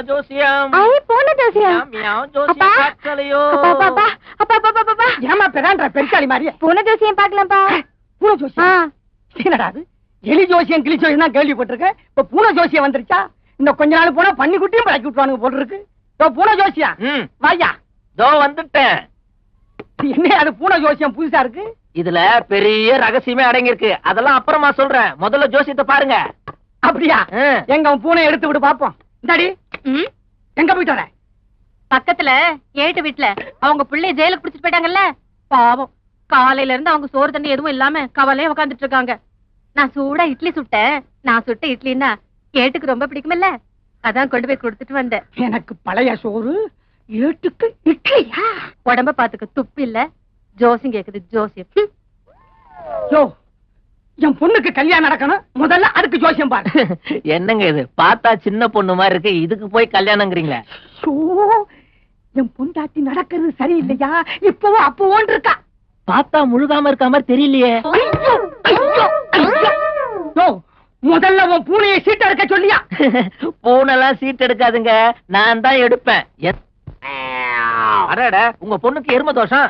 போன ஜோசியம் போன ஜோசியம் ஏமா பெறான்ற பெருக்காளி மாதிரியே பூனை ஜோசியம் பாக்கலாம்ப்பா. பூனை ஜோசியம் என்னடா அது? எலி ஜோசியம் கிளி ஜோசியம் தான் கேள்விப்பட்டிருக்கேன். இப்ப பூனை ஜோசியம் வந்துருச்சா? இன்னும் கொஞ்ச நாள் போனா பன்னிக்குட்டியும் பழக்கி விட்டுவானுங்க போல இருக்கு. பூனை ஜோசியம் வாயா. தோ வந்துட்டேன். என்ன அது பூனை ஜோசியம் புதுசா இருக்கு? இதுல பெரிய ரகசியமே அடங்கி இருக்கு. அதெல்லாம் அப்புறமா சொல்றேன். முதல்ல ஜோசியத்தை பாருங்க. அப்படியா? எங்க பூனை எடுத்து விட்டு பாப்போம். இந்தாடி எங்க போயிட்டு வர? பக்கத்துல ஏட்டு வீட்டுல அவங்க பிள்ளைய ஜெயிலுக்கு பிடிச்சிட்டு போயிட்டாங்கல்ல. பாவம் காலையில இருந்து அவங்க சோறு தண்ணி எதுவும் இல்லாம கவலையே உட்காந்துட்டு இருக்காங்க. நான் சூடா இட்லி சுட்டேன். நான் சுட்ட இட்லின்னா ஏட்டுக்கு ரொம்ப பிடிக்குமில்ல, அதான் கொண்டு போய் கொடுத்துட்டு வந்தேன். எனக்கு பழைய சோறு ஏட்டுக்கு இட்லியா? உடம்ப பாத்துக்க துப்பு இல்ல. ஜோசியம் கேக்குது ஜோசியம். யோ, என் பொண்ணுக்கு கல்யாணம் நடக்கணும், முதல்ல அதுக்கு ஜோசியம் பாரு. என்னங்க இது பார்த்தா சின்ன பொண்ணு மாதிரி இருக்கு, இதுக்கு போய் கல்யாணங்கிறீங்களா? என் பொண்டாட்டி நடக்கிறது சரியில்லையா? இப்பவும் அப்பவும் இருக்கா. பார்த்தா முழுகாம இருக்க மாதிரி தெரியலையே. முதல்ல உன் பூனையை சீட் எடுக்க சொல்லியா? பூனெல்லாம் சீட் எடுக்காதுங்க, நான் தான் எடுப்பேன். அடட, உங்க பொண்ணுக்கு எரும தோஷம்.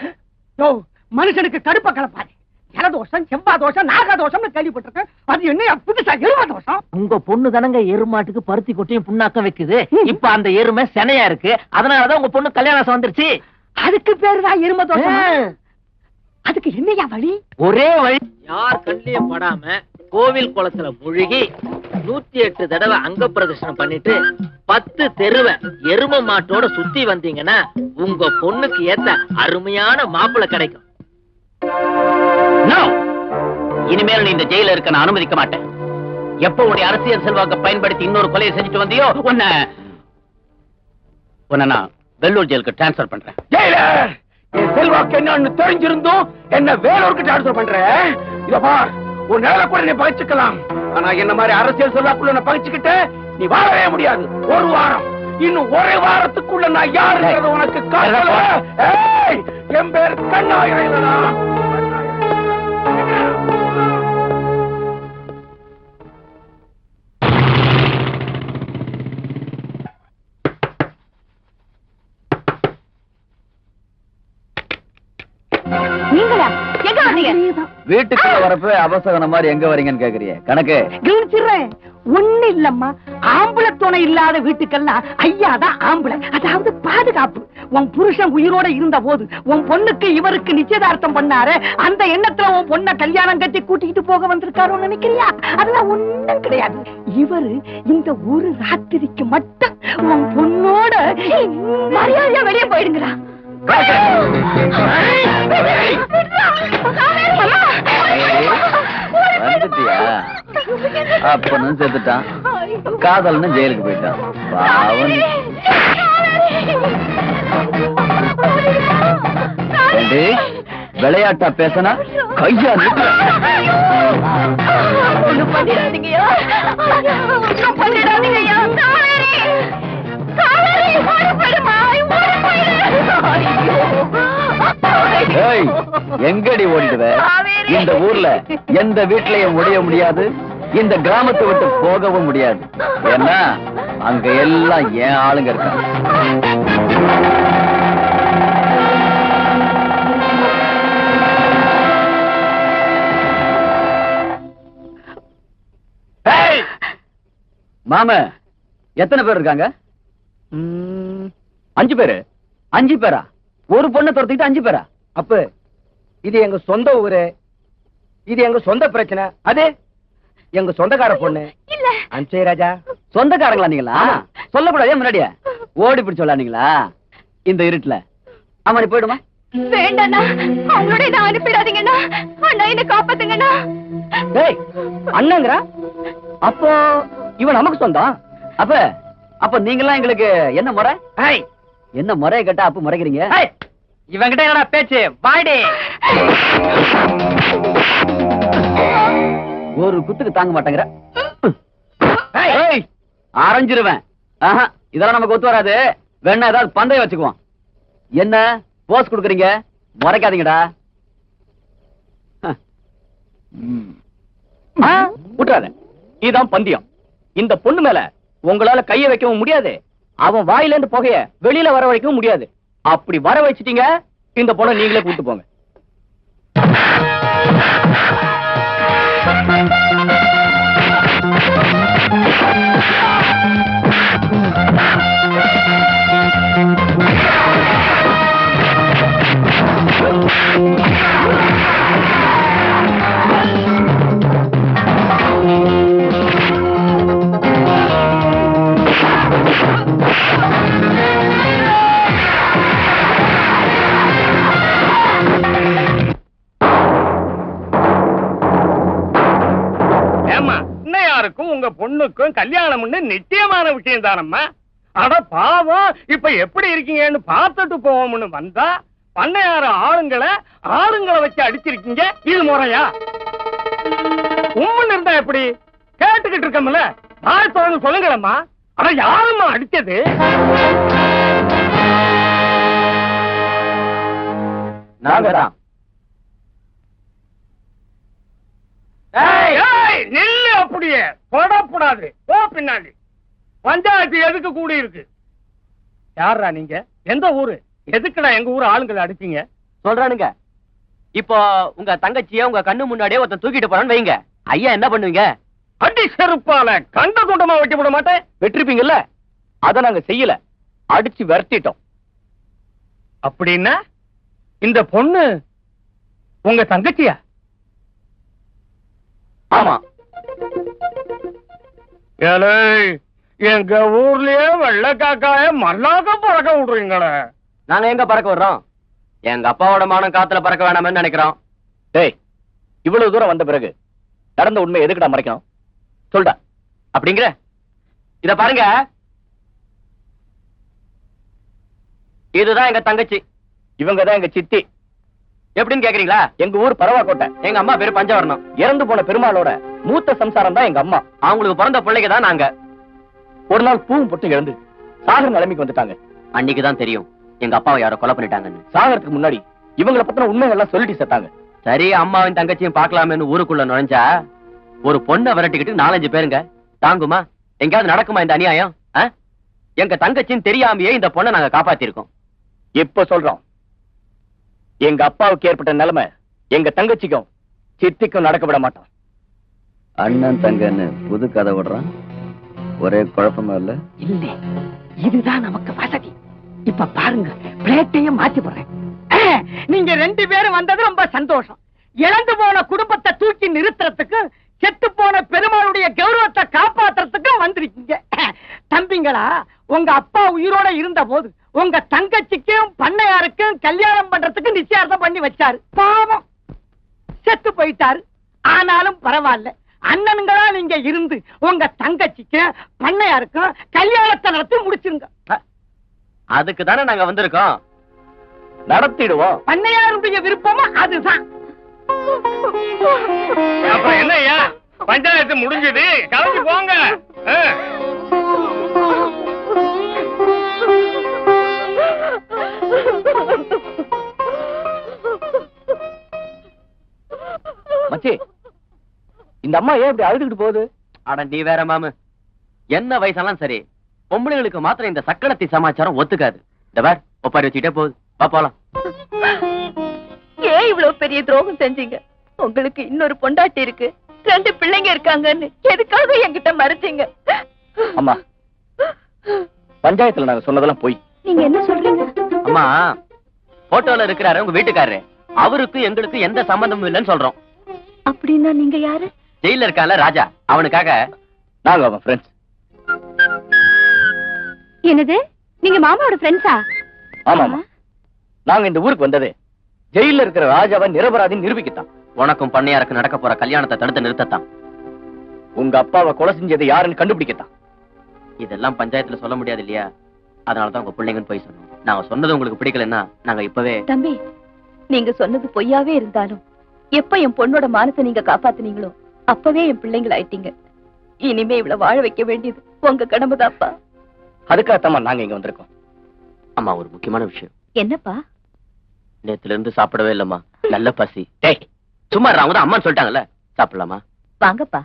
மனுஷனுக்கு கடுப்ப கலப்பாது. ஜலதோஷம், செவ்வாய் தோஷம், நாகதோஷம்னு கேள்விப்பட்டிருக்கேன். அது என்ன புதுசா எரும தோஷம்? உங்க பொண்ணு தானங்க எருமாட்டுக்கு பருத்தி கொட்டையும் புண்ணாக்கம் வைக்குது. இப்ப அந்த எருமை செனையா இருக்கு, அதனாலதான் உங்க பொண்ணு கல்யாணம் வந்துருச்சு. அதுக்கு பேருதான் எரும தோஷம். அதுக்கு என்னையா வழி? ஒரே வழி, யார் கண்ணிலையும் படாம கோவில் குளத்துல முழுகி 108 தடவை அங்க பிரதர்ஷனம் பண்ணிட்டு 10 தெருவை எரும மாட்டோட சுத்தி வந்தீங்கன்னா உங்க பொண்ணுக்கு ஏத்த அருமையான மாப்பிள்ளை கிடைக்கும். இனிமேல் நீ இந்த ஜெயில இருக்க நான் அனுமதிக்க மாட்டேன். எப்ப உடைய அரசியல் செல்வாக்க பயன்படுத்தி இன்னொரு கொலையை செஞ்சுட்டு வந்தியோ உன்னை நான் வெள்ளூர் ஜெயிலுக்கு டிரான்ஸ்பர் பண்றேன். என் செல்வாக்கு என்னன்னு தெரிஞ்சிருந்தோம் என்ன வேலூருக்கு டிரான்ஸ்பர் பண்றேன். இத பார், உன் நிலை கூட நீ பகிச்சுக்கலாம். ஆனா என்ன மாதிரி அரசியல் செல்வாக்குள்ள பகிச்சுக்கிட்ட நீ வாழவே முடியாது. ஒரு வாரம், இன்னும் ஒரு வாரத்துக்குள்ள நான் யாருங்கிறத உனக்கு காட்டுறேன். என் பேர் கண்ணாயிரம். வீட்டுக்குள்ள வரப்ப அபசகன மாதிரி எங்க வரீங்கன்னு கேக்குறீங்க. கணக்கு கவனிச்சிடுறேன். ஒண்ணு இல்லம்மா, ஆம்பளை துணை இல்லாத வீட்டுக்கெல்லாம் ஐயாதான் ஆம்பளை, அதாவது பாதுகாப்பு. உன் புருஷன் உயிரோட இருந்த போது உன் பொண்ணுக்கு இவருக்கு நிச்சயதார்த்தம் பண்ணாரு, அந்த எண்ணத்துல உன் பொண்ண கல்யாணம் கட்டி கூட்டிட்டு போக வந்திருக்காரு நினைக்கிறியா? அதெல்லாம் ஒண்ணும் கிடையாது. இவரு இந்த ஒரு ராத்திரிக்கு மட்டும் உன் பொண்ணோட மரியாதையா வெளியே போயிடுங்களா? வந்துட்டியா? அப்பனும் செத்துட்டான், காதல்னு ஜெயிலுக்கு போயிட்டான். பாவன் விளையாட்டா பேசனா கையா எங்கடி ஓடிடுவ? இந்த ஊர்ல எந்த வீட்லயும் முடிய முடியாது, இந்த கிராமத்தை விட்டு போகவும் முடியாது. ஏன்னா அங்க எல்லாம் ஏன் ஆளுங்க இருக்காங்க. மாம எத்தனை பேர் இருக்காங்க? 5 பேரு. 5 பேரா? ஒரு பொண்ணை துரத்திட்டு 5 பேரா? அப்ப இது எங்க சொந்த ஊரு, இது எங்க சொந்த பிரச்சனை. அது எங்க சொந்தக்கார பொண்ணு. அஞ்சே ராஜா சொந்தக்காரங்களா நீங்களா? சொல்லக்கூடாதே முன்னாடியே ஓடி பிடிச்சு சொல்லானீங்களா இந்த இருட்டுல? ஆமா, நீ போயிடுமா? வேண்டாண்ணா, அவங்களோட என்ன அனுப்பிடாதீங்கண்ணா. அண்ணா என்ன காப்பாத்துங்கண்ணா. டேய் அண்ணங்கறா? அப்போ இவன் நமக்கு சொந்தம். அப்ப நீங்களாம் எங்களுக்கு என்ன முறை? என்ன முறையை கேட்டா அப்ப முறைக்கிறீங்க? இவங்கிட்ட என்னடா பேச்சு? வாடி. ஒரு குத்துக்கு தாங்க மாட்டேங்கிற. அரைஞ்சிருவேன். இதெல்லாம் நமக்கு ஒத்து வராது. வேணா ஏதாவது பந்தயம் வச்சுக்குவோம். என்ன போஸ் கொடுக்குறீங்க? முறைக்காதீங்கடா. விட்டுறாத. இதுதான் பந்தயம். இந்த பொண்ணு மேல உங்களால கைய வைக்கவும் முடியாது, அவன் வாயில இருந்து புகைய வெளியில வர வைக்கவும் முடியாது. அப்படி வர வச்சிட்டீங்க, இந்த பொண்ணை நீங்களே கூட்டு போங்க. உங்க பொண்ணுக்கும் கல்யாணம்னு நிச்சயமான விஷயம் தானம்மா. அட பாவம், இப்ப எப்படி இருக்கீங்கன்னு பார்த்துட்டு போவோம்னு வந்தா பண்ணையார ஆளுங்களை வச்சு அடிச்சிருக்கீங்க. இது முறையா? உம்முன்னு இருந்தா எப்படி? கேட்டுக்கிட்டு இருக்கோம்ல, நான் தொடர்ந்து சொல்லுங்களம்மா. அட யாரும்மா அடிச்சது? நாங்கதான். நெல்லு அப்படியே தொடப்படாது, போ பின்னாடி. பஞ்சாயத்து எதுக்கு கூடி இருக்கு? யாரா நீங்க? எந்த ஊரு? எதுக்குடா எங்க ஊரு ஆளுங்களை அடிச்சீங்க? சொல்றானுங்க. இப்போ உங்க தங்கச்சிய உங்க கண்ணு முன்னாடியே ஒருத்தன் தூக்கிட்டு போறான்னு வைங்க, ஐயா என்ன பண்ணுவீங்க? அடி செருப்பால கண்ட துண்டமா வெட்டி போட மாட்டேன். வெற்றிருப்பீங்கல்ல, அத நாங்க செய்யல, அடிச்சு விரட்டிட்டோம். அப்படின்னா இந்த பொண்ணு உங்க தங்கச்சியா? ஆமா. ஏலே, எங்க ஊர்லயே வெள்ளக்காக்காய மல்லாக்க பறக்க விடுறீங்களே. நாங்க எங்க பறக்க விடுறோம்? எங்க அப்பாவோட மானம் காத்துல பறக்க வேணாம்னு நினைக்கிறோம். டேய், இவ்வளவு தூரம் வந்த பிறகு நடந்த உண்மை எதுக்குடா மறைக்கணும்? சொல்டா. அப்படிங்கிற இத பாருங்க, இதுதான் எங்க தங்கச்சி, இவங்கதான் எங்க சித்தி. எப்படின்னு கேக்குறீங்களா? எங்க ஊர் பரவாக்கோட்டை, எங்க அம்மா பேரு பஞ்சவர்ணம். இறந்து போன பெருமாளோட மூத்த சம்சாரம் தான் எங்க அம்மா. அவங்களுக்கு பிறந்த பிள்ளைங்க தான் நாங்க. ஒரு நாள் பூவும் பொட்டு இழந்து சாகர் நிலைமைக்கு வந்துட்டாங்க. அன்னைக்குதான் தெரியும் எங்க அப்பாவை யாரோ கொலை பண்ணிட்டாங்கன்னு. சாகறதுக்கு முன்னாடி இவங்களை பத்தின உண்மைகள்லாம் சொல்லிட்டு செத்தாங்க. சரி, அம்மாவின் தங்கச்சியும் பாக்கலாமேன்னு ஊருக்குள்ள நுழைஞ்சா ஒரு பொண்ணை விரட்டிக்கிட்டு 4-5 பேருங்க. தாங்குமா? எங்கயாவது நடக்குமா இந்த அநியாயம்? எங்க தங்கச்சின்னு தெரியாமையே இந்த பொண்ணை நாங்க காப்பாத்திருக்கோம். இப்ப சொல்றோம், எங்க அப்பாவுக்கு ஏற்பட்ட நிலைமை எங்க தங்கச்சிக்கும் சித்திக்கும் நடக்க விட மாட்டோம். அண்ணன் தங்கன்னு புது கதை விடுறான். ஒரே குழப்பமா இல்ல? இல்ல, இதுதான் நமக்கு வசதி. இப்ப பாருங்க, பிளேட்டையும் மாத்தி போடுறேன். நீங்க 2 பேரும் வந்தது ரொம்ப சந்தோஷம். இழந்து போன குடும்பத்தை தூக்கி நிறுத்துறதுக்கு, செத்து போன பெருமாளுடைய கௌரவத்தை காப்பாத்துறதுக்கும் வந்திருக்கீங்க. தம்பிங்களா, உங்க அப்பா உயிரோட இருந்த போது உங்க தங்கச்சிக்கும் பண்ணையாருக்கும் கல்யாணம் பண்றதுக்கு நிச்சயார்த்தம் பண்ணி வச்சாரு. பாவம், செத்து போயிட்டாரு. ஆனாலும் பரவாயில்ல, அண்ணனுங்களா நீங்க இருந்து உங்க தங்கச்சிக்கும் பண்ணையாருக்கும் கல்யாணத்தை நடத்தி முடிச்சிருங்க. அதுக்கு தானே நாங்க வந்திருக்கோம், நடத்திடுவோம். பண்ணையாருடைய விருப்பமும் அதுதான். அப்புறம் என்னய்யா, பஞ்சாயத்து முடிஞ்சது, கிளம்பி போங்க. மச்சி, இந்த அம்மா ஏன் இப்படி அழுதுகிட்டு போகுது? அட நீ வேற மாமு, என்ன வயசாலும் சரி, பொம்பளைங்களுக்கு மாத்திரம் இந்த சக்கரத்தி சமாச்சாரம் ஒத்துக்காது. இந்த வேற ஒப்பாரி வச்சுக்கிட்டே போகுது. வா போலாம். ஏன் இவ்வளவு பெரிய துரோகம் செஞ்சீங்க? உங்களுக்கு இன்னொரு பொண்டாட்டி இருக்கு, 2 பிள்ளைங்க இருக்காங்கன்னு எதுக்காக என்கிட்ட மறைச்சீங்க? அம்மா, பஞ்சாயத்துல நாங்க சொன்னதெல்லாம் போய். நீங்க என்ன சொல்றீங்க? அம்மா, போட்டோல இருக்கிறாரு உங்க வீட்டுக்காரரு, அவருக்கு எங்களுக்கு எந்த சம்பந்தமும் இல்லைன்னு சொல்றோம். அப்படின்னா நீங்க யாரு? ஜெயில இருக்கான்ல ராஜா, அவனுக்காக நாங்க அவன் ஃப்ரெண்ட்ஸ். என்னது, நீங்க மாமாவோட ஃப்ரெண்ட்ஸா? ஆமாமா, நாங்க இந்த ஊருக்கு வந்தது ஜெயில இருக்கிற ராஜாவை நிரபராதின்னு நிரூபிக்கத்தான். உனக்கும் பண்ணையாருக்கு நடக்க போற கல்யாணத்தை தடுத்து நிறுத்தத்தான். உங்க அப்பாவை கொலை செஞ்சது யாருன்னு கண்டுபிடிக்கத்தான். இதெல்லாம் பஞ்சாயத்துல சொல்ல முடியாது இல்லையா, அதனாலதான் உங்க பிள்ளைங்கன்னு போய் சொன்னோம். நாங்க சொன்னது உங்களுக்கு பிடிக்கலன்னா நாங்க இப்பவே. தம்பி, நீங்க சொன்னது பொய்யாவே இருந்தாலும் எப்ப என் பொண்ணோட மானத்தை நீங்க காப்பாத்துனீங்களோ அப்பவே என் பிள்ளைங்கள் ஆயிட்டீங்க. இனிமே இவ்வளவு வாழ வைக்க வேண்டியது உங்க கடமைதாப்பா. அதுக்காகத்தான் நாங்க இங்க வந்திருக்கோம். அம்மா, ஒரு முக்கியமான விஷயம். என்னப்பா? நேத்துல இருந்து சாப்பிடவே இல்லம்மா, நல்ல பசி. டேய் சும்மா அவங்க தான் அம்மான்னு சொல்லிட்டாங்கல்ல, சாப்பிடலாமா? வாங்கப்பா.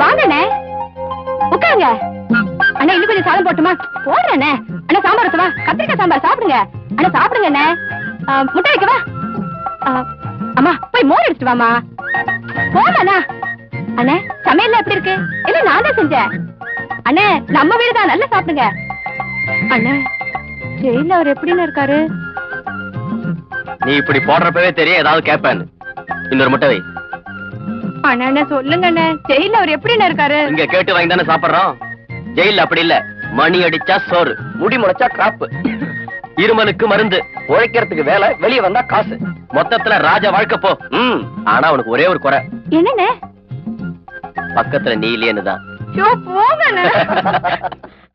வாங்கண்ணே. உட்காருங்க. அண்ணா இன்னும் கொஞ்சம் சாதம் போட்டுமா? போடுறேண்ணே. அண்ணா சாம்பார் ஊத்தவா? கத்திரிக்காய் சாம்பார் சாப்பிடுங்க. அண்ணா சாப்பிடுங்க அண்ணே. முட்டை வைக்கவா? அம்மா போய் மோர் எடுத்துட்டு வாமா. போமாண்ணா. அண்ணே சமையல்ல எப்படி இருக்கு? இல்ல நான் தான் செஞ்சேன். அண்ணே நம்ம வீடுதான், நல்லா சாப்பிடுங்க. அண்ணே ஜெயில அவர் எப்படின்னு இருக்காரு? நீ இப்படி போடுறப்பவே தெரியும் ஏதாவது கேட்பேன்னு. இன்னொரு முட்டை வை. அண்ணா சொல்லுங்க அண்ணே, ஜெயில அவர் எப்படின்னு இருக்காரு? இங்க கேட்டு வாங்கி தானே சாப்பிடுறோம். ஜெயில அப்படி இல்ல. மணி அடிச்சா சோறு, முடி முளைச்சா கிராப்பு, இருமலுக்கு மருந்து, உழைக்கிறதுக்கு வேலை, வெளியே வந்தா காசு, மொத்தத்துல ராஜா வாழ்க்கை போ. ஆனா உனக்கு ஒரே ஒரு குறை. என்னண்ணே? பக்கத்துல நீ இல்லையேன்னு தான். போங்க